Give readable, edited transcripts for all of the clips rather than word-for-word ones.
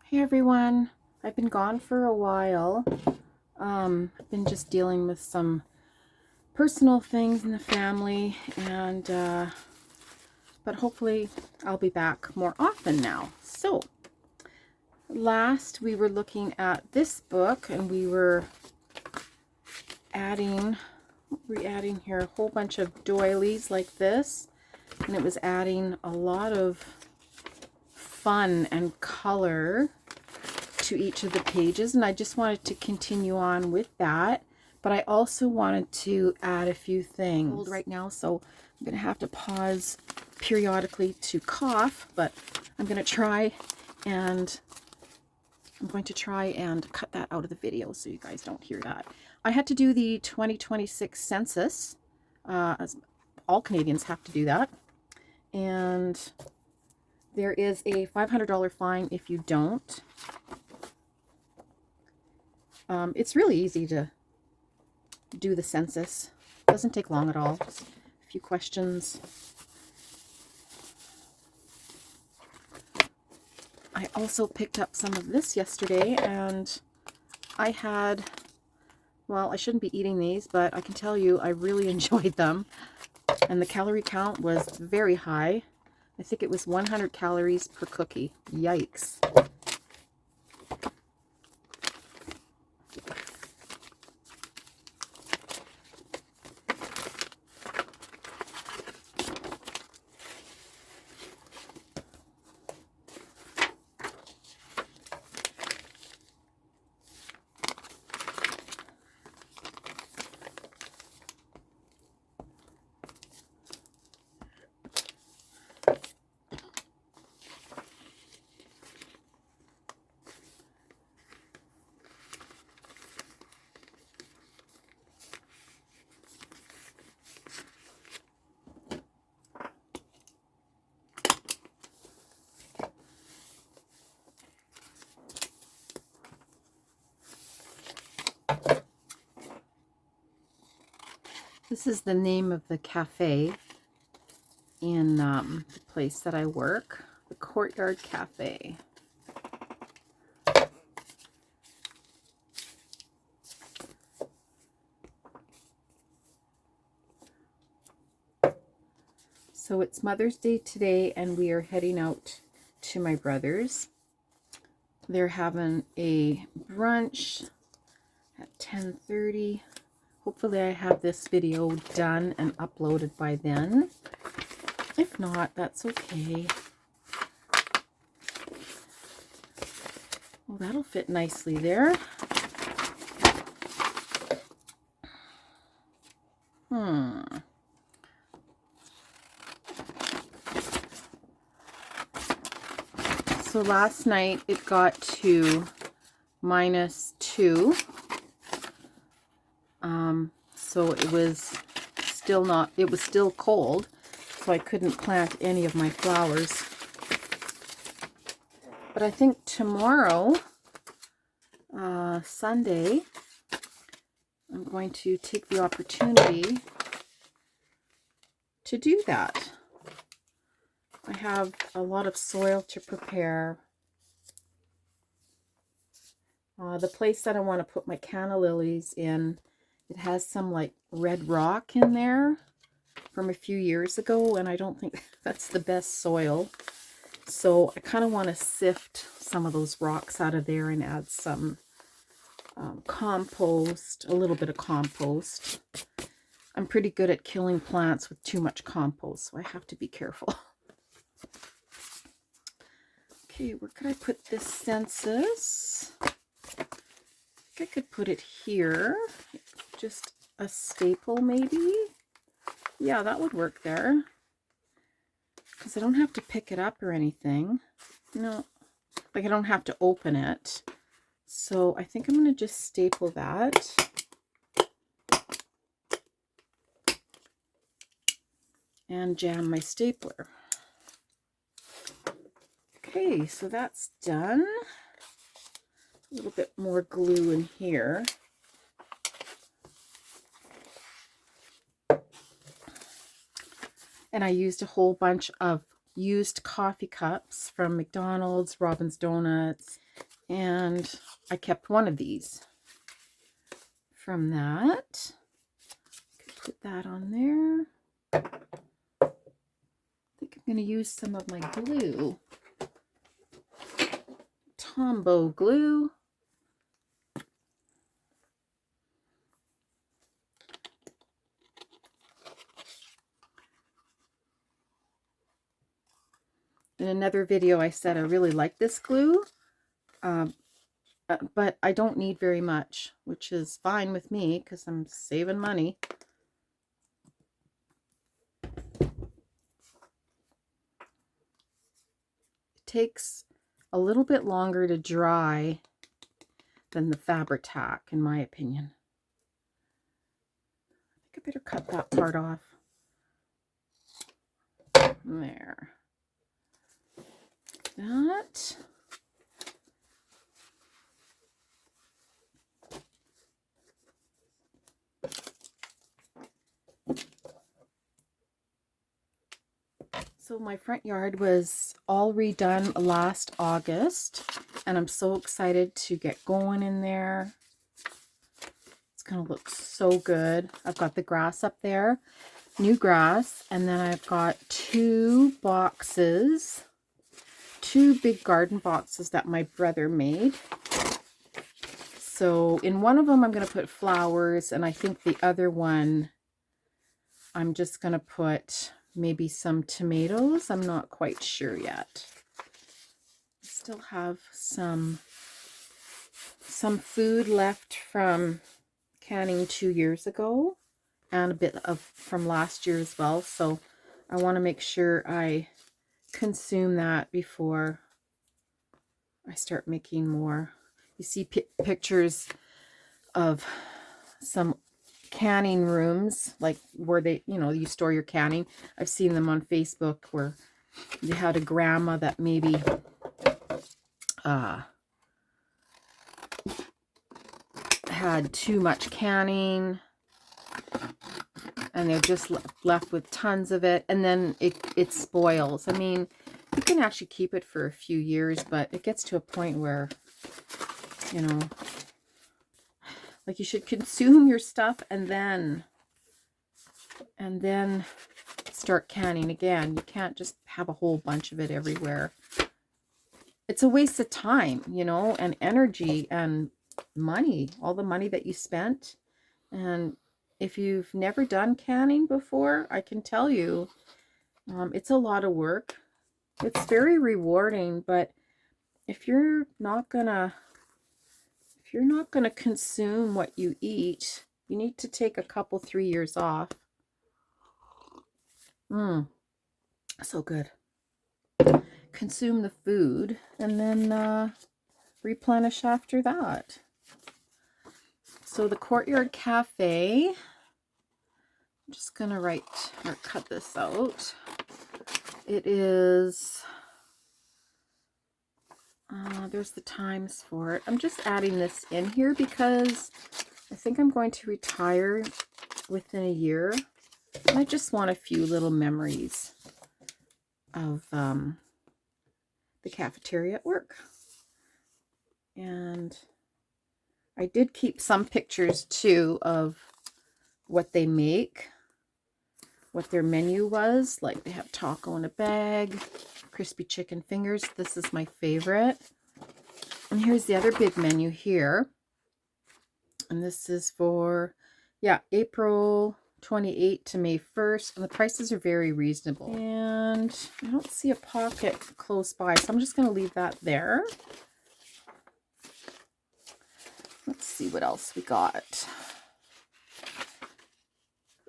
Hey everyone, I've been gone for a while. I've been just dealing with some personal things in the family, and but hopefully I'll be back more often now. So last we were looking at this book, and we were adding here a whole bunch of doilies like this, and it was adding a lot of fun and color to each of the pages, and I just wanted to continue on with that, but I also wanted to add a few things right now, so I'm gonna have to pause periodically to cough, but I'm going to try and cut that out of the video so you guys don't hear that. I had to do the 2026 census, as all Canadians have to do that, and there is a $500 fine if you don't. It's really easy to do the census. It doesn't take long at all. Just a few questions. I also picked up some of this yesterday, and I had, well, I shouldn't be eating these, but I can tell you I really enjoyed them. And the calorie count was very high. I think it was 100 calories per cookie. Yikes. This is the name of the cafe in the place that I work, the Courtyard Cafe. So it's Mother's Day today, and we are heading out to my brother's. They're having a brunch at 10:30. Hopefully I have this video done and uploaded by then. If not, that's okay. Well, that'll fit nicely there. So last night it got to -2. So it was still cold, so I couldn't plant any of my flowers. But I think tomorrow, Sunday, I'm going to take the opportunity to do that. I have a lot of soil to prepare. The place that I want to put my canna lilies in, it has some like red rock in there from a few years ago, and I don't think that's the best soil. So I kind of want to sift some of those rocks out of there and add some compost, a little bit of compost. I'm pretty good at killing plants with too much compost, so I have to be careful. Okay, where could I put this census? I think I could put it here. Just a staple, maybe? Yeah, that would work there. Because I don't have to pick it up or anything. No, like I don't have to open it. So I think I'm going to just staple that. And jam my stapler. Okay, so that's done. A little bit more glue in here. And I used a whole bunch of used coffee cups from McDonald's, Robin's Donuts, and I kept one of these from that. Put that on there. I think I'm going to use some of my glue. Tombow glue. In another video, I said I really like this glue, but I don't need very much, which is fine with me because I'm saving money. It takes a little bit longer to dry than the Fabri-Tac, in my opinion. I think I better cut that part off. There. That. So my front yard was all redone last August, and I'm so excited to get going in there. It's going to look so good. I've got the grass up there, new grass, and then I've got two boxes, two big garden boxes that my brother made. So in one of them I'm going to put flowers, and I think the other one I'm just going to put maybe some tomatoes. I'm not quite sure yet. Still have some food left from canning 2 years ago, and a bit of from last year as well. So I want to make sure I consume that before I start making more. You see pictures of some canning rooms, like where they, you store your canning. I've seen them on Facebook where you had a grandma that maybe had too much canning, and they're just left with tons of it, and then it spoils. I mean, you can actually keep it for a few years, but it gets to a point where, like, you should consume your stuff and then start canning again. You can't just have a whole bunch of it everywhere. It's a waste of time, and energy and money, all the money that you spent. And if you've never done canning before, I can tell you, it's a lot of work. It's very rewarding, but if you're not gonna consume what you eat, you need to take a couple, 3 years off. So good. Consume the food and then replenish after that. So the Courtyard Cafe, I'm just gonna cut this out. It is, there's the times for it. I'm just adding this in here because I think I'm going to retire within a year. I just want a few little memories of the cafeteria at work. And I did keep some pictures too of what they make, what their menu was. Like, they have taco in a bag, crispy chicken fingers. This is my favorite. And here's the other big menu here. And this is for, April 28th to May 1st. And the prices are very reasonable. And I don't see a pocket close by, so I'm just going to leave that there. Let's see what else we got.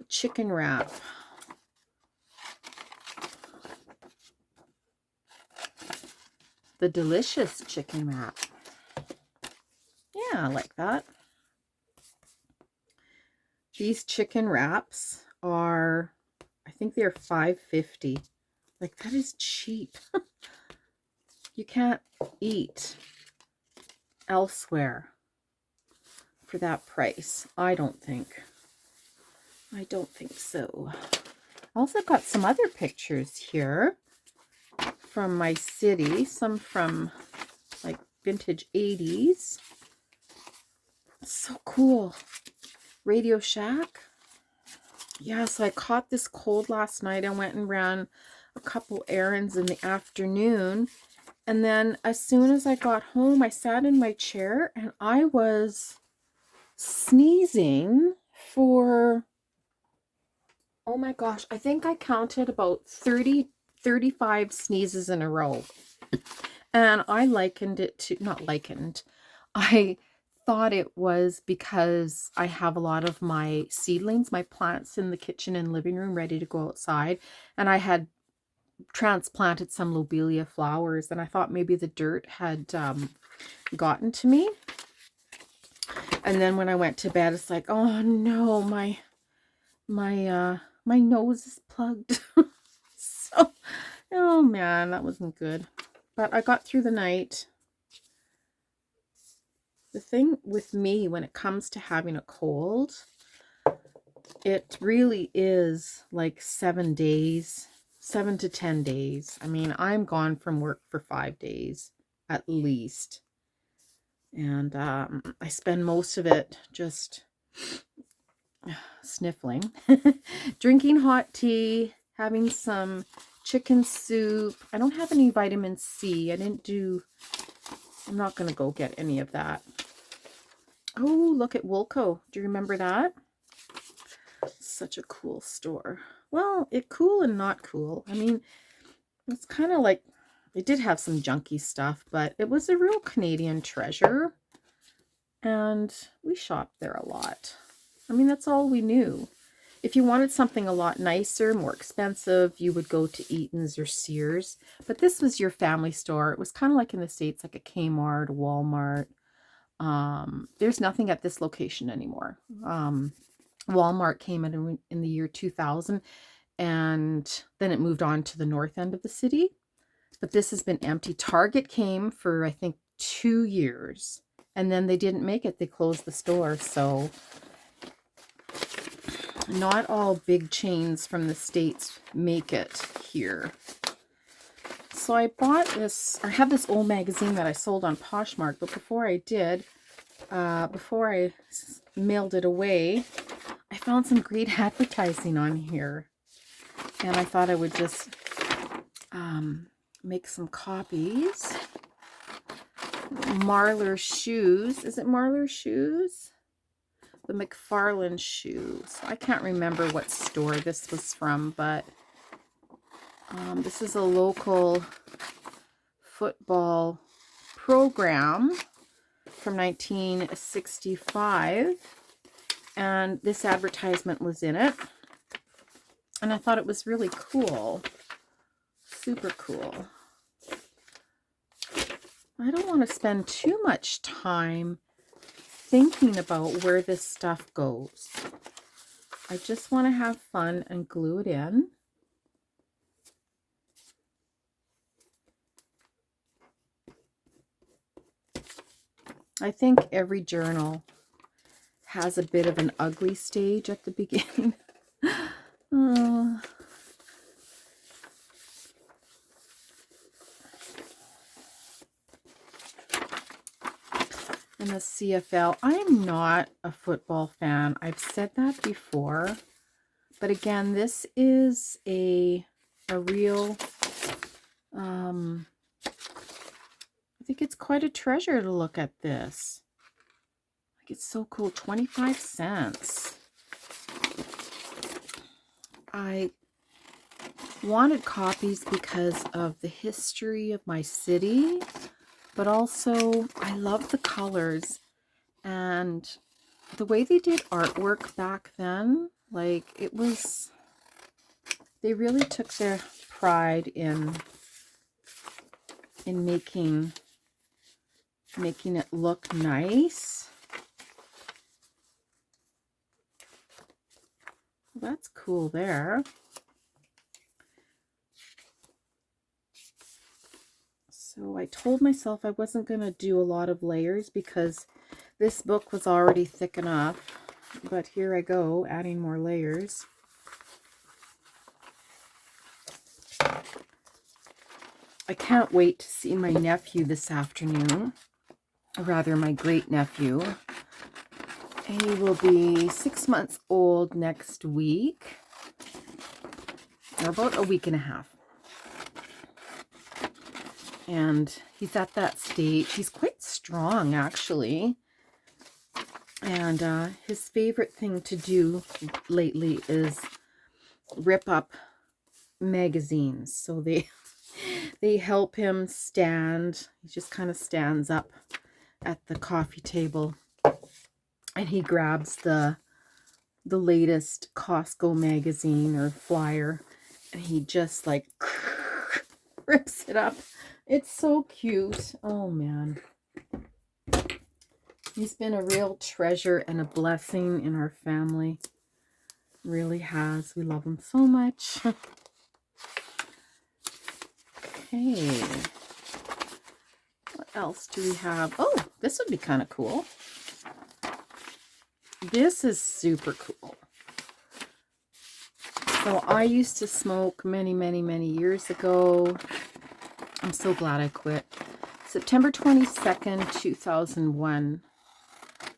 Chicken wrap. The delicious chicken wrap. Yeah, I like that. These chicken wraps are, I think they're $5.50. Like, that is cheap. You can't eat elsewhere for that price. I don't think so. I also got some other pictures here. from my city, some from like vintage 80s. So cool. Radio Shack. Yeah, so I caught this cold last night. I went and ran a couple errands in the afternoon. And then as soon as I got home, I sat in my chair and I was sneezing for, oh my gosh, I think I counted about 35 sneezes in a row. And I likened it to, not likened, I thought it was because I have a lot of my seedlings, my plants in the kitchen and living room ready to go outside. And I had transplanted some lobelia flowers and I thought maybe the dirt had gotten to me. And then when I went to bed, it's like, oh no, my nose is plugged. So, oh man, that wasn't good. But I got through the night. The thing with me when it comes to having a cold, it really is like 7 days, 7 to 10 days. I mean, I'm gone from work for 5 days at least. And I spend most of it just sniffling, drinking hot tea, having some chicken soup. I don't have any vitamin C. I'm not going to go get any of that. Oh, look at Woolco. Do you remember that? Such a cool store. Well, cool and not cool. I mean, it's kind of like, it did have some junky stuff, but it was a real Canadian treasure. And we shopped there a lot. I mean, that's all we knew. If you wanted something a lot nicer, more expensive, you would go to Eaton's or Sears. But this was your family store. It was kind of like in the States, like a Kmart, a Walmart. There's nothing at this location anymore. Walmart came in the year 2000, and then it moved on to the north end of the city. But this has been empty. Target came for, I think, 2 years. And then they didn't make it. They closed the store. So not all big chains from the States make it here. So I bought this, I have this old magazine that I sold on Poshmark, but before I did, before I mailed it away, I found some great advertising on here. And I thought I would just make some copies. Marlar shoes. Is it Marlar shoes? The McFarlane shoes. I can't remember what store this was from, but this is a local football program from 1965, and this advertisement was in it, and I thought it was really cool. Super cool. I don't want to spend too much time thinking about where this stuff goes. I just want to have fun and glue it in. I think every journal has a bit of an ugly stage at the beginning. In the CFL, I'm not a football fan. I've said that before. But again, this is a real, I think it's quite a treasure to look at this. Like, it's so cool. 25 cents. I wanted copies because of the history of my city, but also I love the colors and the way they did artwork back then. Like, it was, they really took their pride in making it look nice. Well, that's cool there. So I told myself I wasn't going to do a lot of layers because this book was already thick enough. But here I go, adding more layers. I can't wait to see my nephew this afternoon, or rather my great nephew. He will be 6 months old next week, or about a week and a half. And he's at that stage. He's quite strong, actually. And his favorite thing to do lately is rip up magazines. So they help him stand. He just kind of stands up at the coffee table, and he grabs the latest Costco magazine or flyer, and he just like rips it up. It's so cute. Oh man. He's been a real treasure and a blessing in our family. Really has. We love him so much. Okay. What else do we have? Oh, this would be kind of cool. This is super cool. So I used to smoke many, many, many years ago. I'm so glad I quit. September 22nd, 2001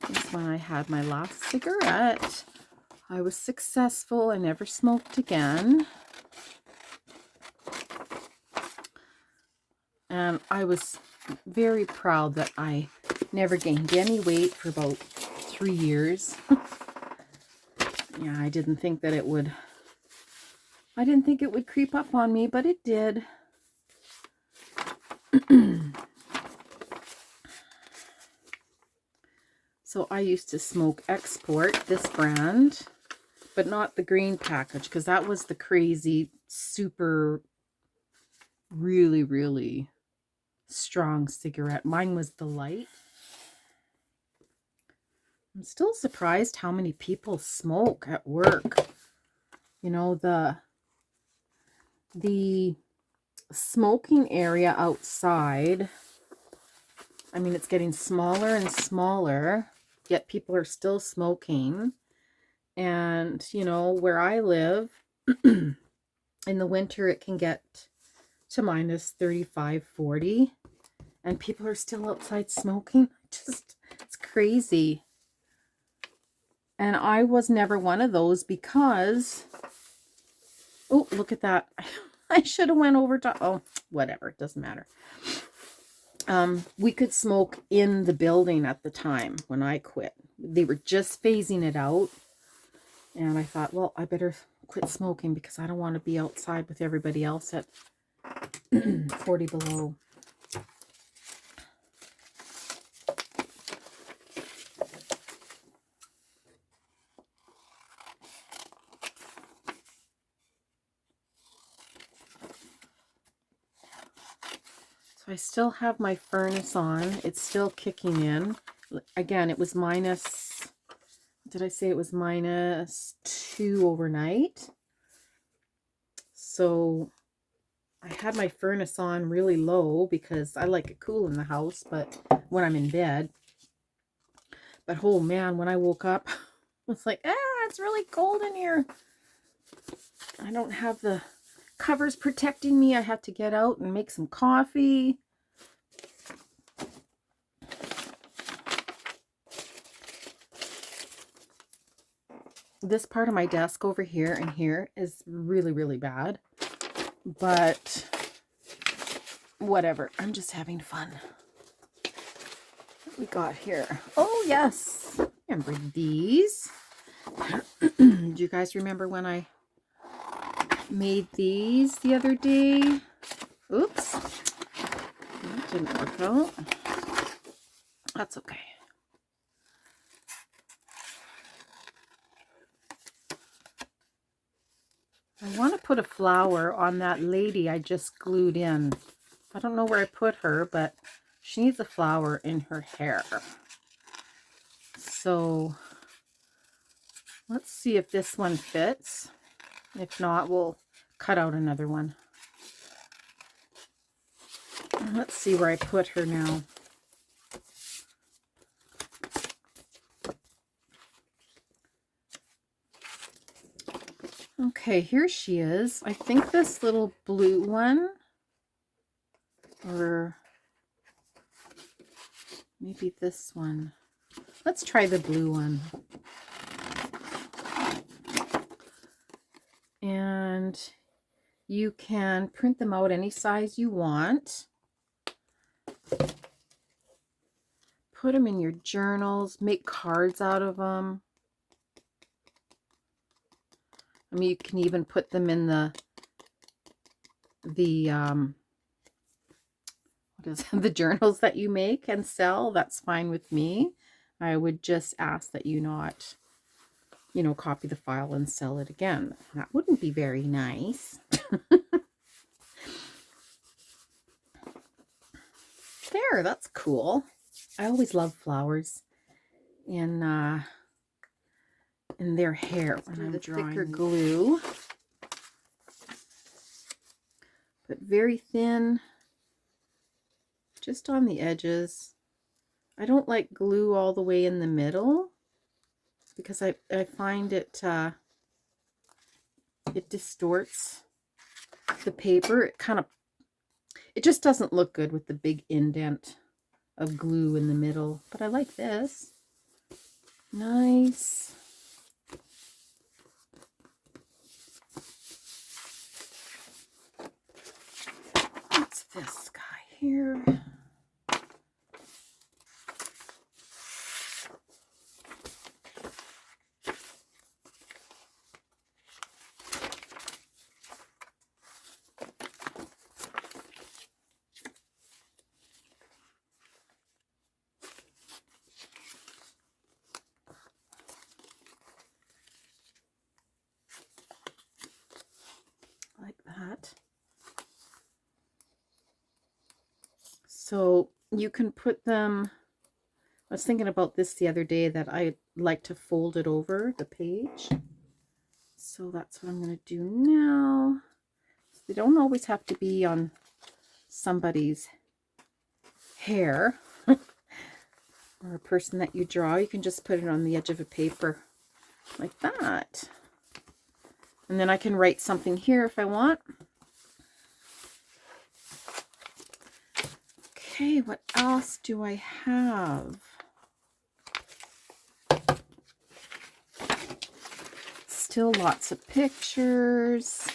is when I had my last cigarette. I was successful. I never smoked again. And I was very proud that I never gained any weight for about 3 years. Yeah, I didn't think it would creep up on me, but it did. So I used to smoke Export, this brand, but not the green package, because that was the crazy, super, really, really strong cigarette. Mine was the light. I'm still surprised how many people smoke at work. You know, the smoking area outside, I mean, it's getting smaller and smaller, yet people are still smoking. And, you know, where I live, in the winter, it can get to minus 35, 40, and people are still outside smoking. Just, it's crazy. And I was never one of those because, oh, look at that. I should have went over to, oh, whatever, it doesn't matter. We could smoke in the building at the time when I quit. They were just phasing it out. And I thought, well, I better quit smoking because I don't want to be outside with everybody else at 40 below. So I still have my furnace on. It's still kicking in. Again, it was minus, did I say it was -2 overnight? So I had my furnace on really low because I like it cool in the house, but when I'm in bed. But oh man, when I woke up, I was like, it's really cold in here. I don't have the covers protecting me. I had to get out and make some coffee. This part of my desk over here and here is really, really bad. But whatever. I'm just having fun. What we got here? Oh, yes. Remember these? Do you guys remember when I made these the other day? Oops. That didn't work out. That's okay. I want to put a flower on that lady I just glued in. I don't know where I put her, but she needs a flower in her hair. So let's see if this one fits. If not, we'll cut out another one. Let's see where I put her now. Okay, here she is. I think this little blue one Or maybe this one. Let's try the blue one. And you can print them out any size you want. Put them in your journals, make cards out of them. I mean, you can even put them in the the journals that you make and sell. That's fine with me. I would just ask that you not, you know, copy the file and sell it again. That wouldn't be very nice. There, that's cool. I always love flowers in their hair when I'm drawing. Thicker glue, but very thin, just on the edges. I don't like glue all the way in the middle because I find it it distorts the paper. It just doesn't look good with the big indent of glue in the middle. But I like this. Nice. What's this guy here? Like that. So you can put them, I was thinking about this the other day, that I like to fold it over the page. So that's what I'm going to do now. So they don't always have to be on somebody's hair or a person that you draw. You can just put it on the edge of a paper like that. And then I can write something here if I want. Okay, what else do I have? Still lots of pictures,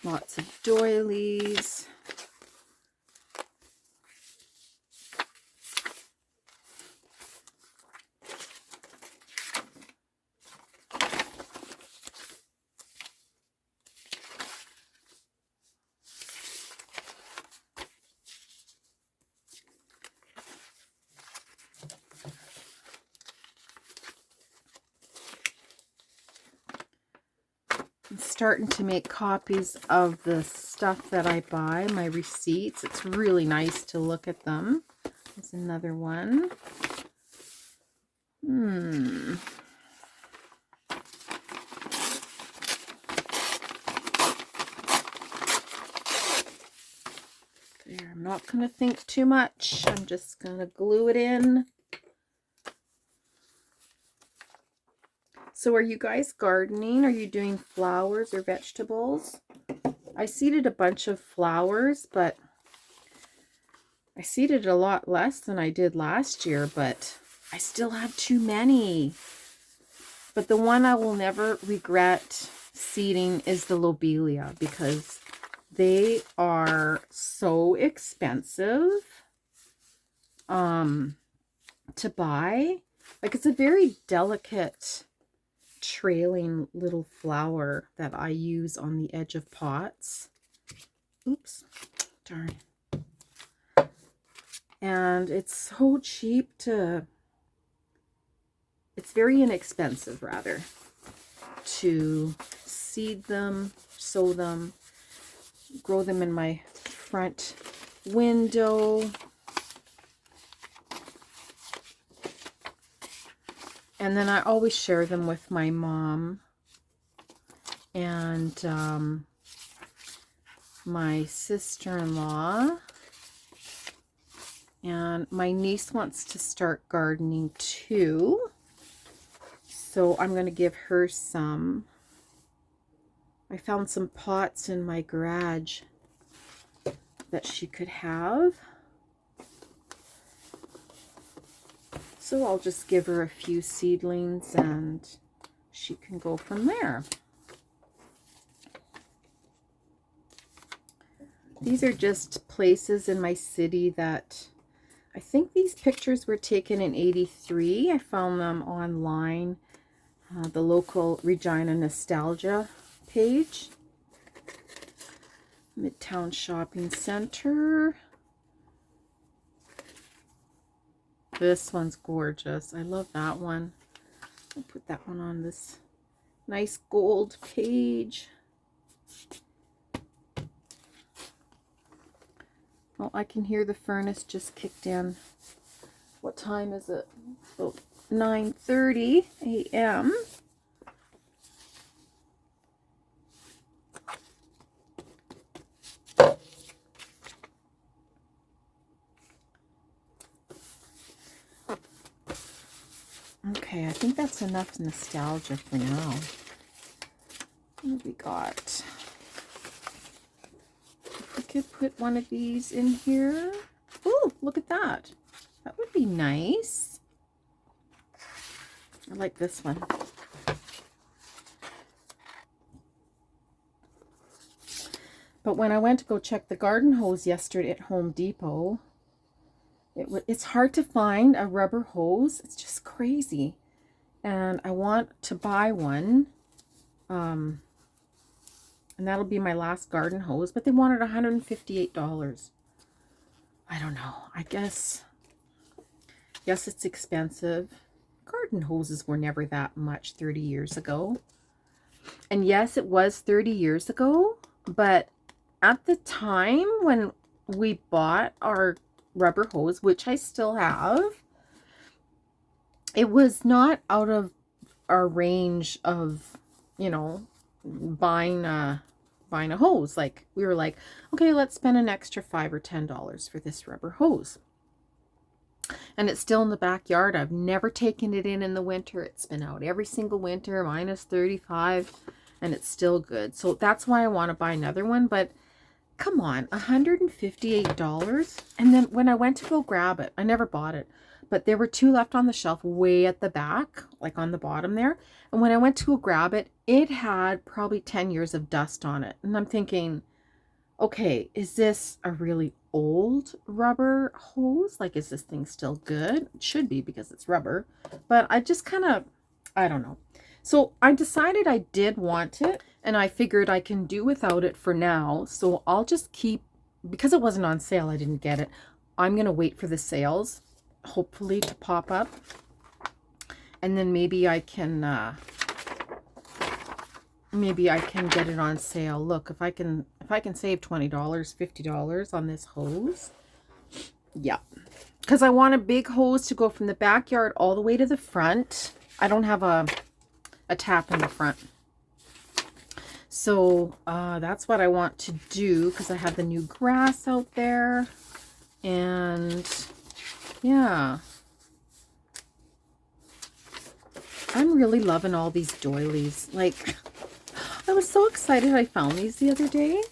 lots of doilies. I'm starting to make copies of the stuff that I buy, my receipts. It's really nice to look at them. There's another one. There, I'm not going to think too much. I'm just going to glue it in. So are you guys gardening? Are you doing flowers or vegetables? I seeded a bunch of flowers, but I seeded a lot less than I did last year, but I still have too many. But the one I will never regret seeding is the lobelia, because they are so expensive to buy. Like, it's a very delicate trailing little flower that I use on the edge of pots. Oops, darn. And it's so cheap to, it's very inexpensive rather, to seed them, sow them, grow them in my front window. And then I always share them with my mom and my sister-in-law. And my niece wants to start gardening too. So I'm going to give her some. I found some pots in my garage that she could have. So I'll just give her a few seedlings and she can go from there. These are just places in my city that I think these pictures were taken in '83. I found them online, the local Regina Nostalgia page. Midtown Shopping Center. This one's gorgeous. I love that one. I'll put that one on this nice gold page. Oh, I can hear the furnace just kicked in. What time is it? About 9:30 a.m. Okay, I think that's enough nostalgia for now. What have we got? We could put one of these in here. Oh, look at that. That would be nice. I like this one. But when I went to go check the garden hose yesterday at Home Depot, it's hard to find a rubber hose. It's just crazy. And I want to buy one. And that'll be my last garden hose. But they wanted $158. I don't know. I guess it's expensive. Garden hoses were never that much 30 years ago. And yes, it was 30 years ago. But at the time when we bought our rubber hose, which I still have, it was not out of our range of, you know, buying a hose. Like, we were like, okay, let's spend an extra $5 or $10 for this rubber hose. And it's still in the backyard. I've never taken it in the winter. It's been out every single winter, minus 35, and it's still good. So that's why I want to buy another one. But come on, $158. And then when I went to go grab it, I never bought it, but there were two left on the shelf way at the back, like on the bottom there. And when I went to go grab it, it had probably 10 years of dust on it. And I'm thinking, okay, is this a really old rubber hose? Like, is this thing still good? It should be because it's rubber. But I just kind of, I don't know. So I decided I did want it, and I figured I can do without it for now. So I'll just keep, because it wasn't on sale, I didn't get it. I'm going to wait for the sales, hopefully, to pop up. And then maybe I can get it on sale. Look, if I can save $20, $50 on this hose. Yeah. Because I want a big hose to go from the backyard all the way to the front. I don't have a tap in the front. So that's what I want to do, because I have the new grass out there. And yeah, I'm really loving all these doilies. Like, I was so excited I found these the other day.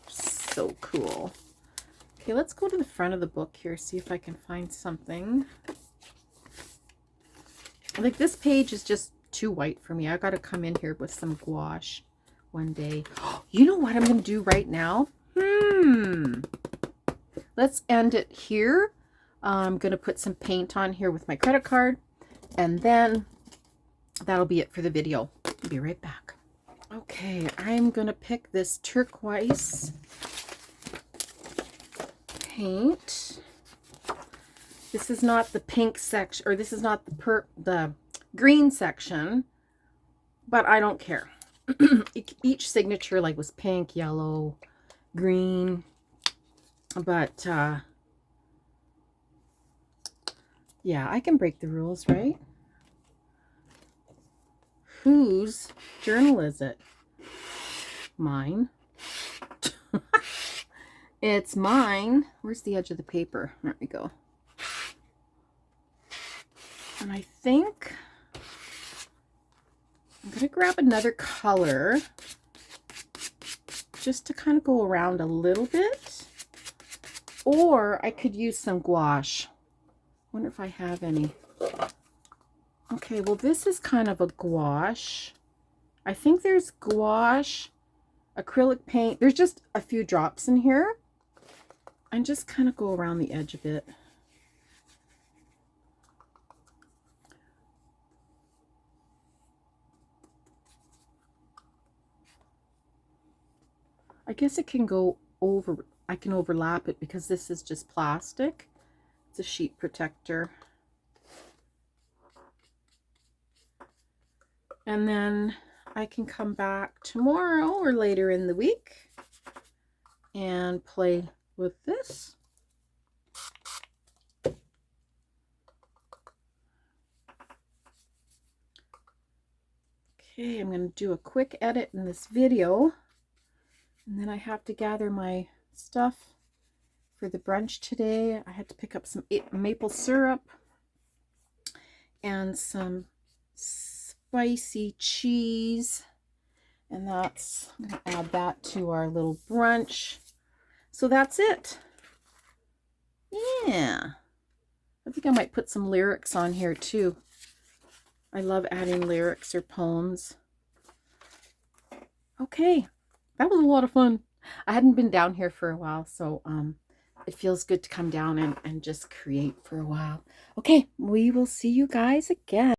So cool. Okay, let's go to the front of the book here, see if I can find something. Like, this page is just too white for me. I got to come in here with some gouache one day. You know what I'm going to do right now? Let's end it here. I'm going to put some paint on here with my credit card, and then that'll be it for the video. I'll be right back. Okay, I'm going to pick this turquoise paint. This is not the pink section, or this is not the green section, but I don't care. Each signature like was pink, yellow, green, but yeah, I can break the rules, right? Whose journal is it? Mine. It's mine. Where's the edge of the paper? There we go. And I think I'm going to grab another color just to kind of go around a little bit. Or I could use some gouache. Wonder if I have any. Okay, well this is kind of a gouache. I think there's gouache, acrylic paint. There's just a few drops in here. And just kind of go around the edge of it. I guess it can go over, I can overlap it because this is just plastic. It's a sheet protector. And then I can come back tomorrow or later in the week and play with this. Okay, I'm going to do a quick edit in this video. And then I have to gather my stuff for the brunch today. I had to pick up some maple syrup and some spicy cheese. And that's, I'm going to add that to our little brunch. So that's it. Yeah. I think I might put some lyrics on here too. I love adding lyrics or poems. Okay. That was a lot of fun. I hadn't been down here for a while, so it feels good to come down and just create for a while. Okay, we will see you guys again.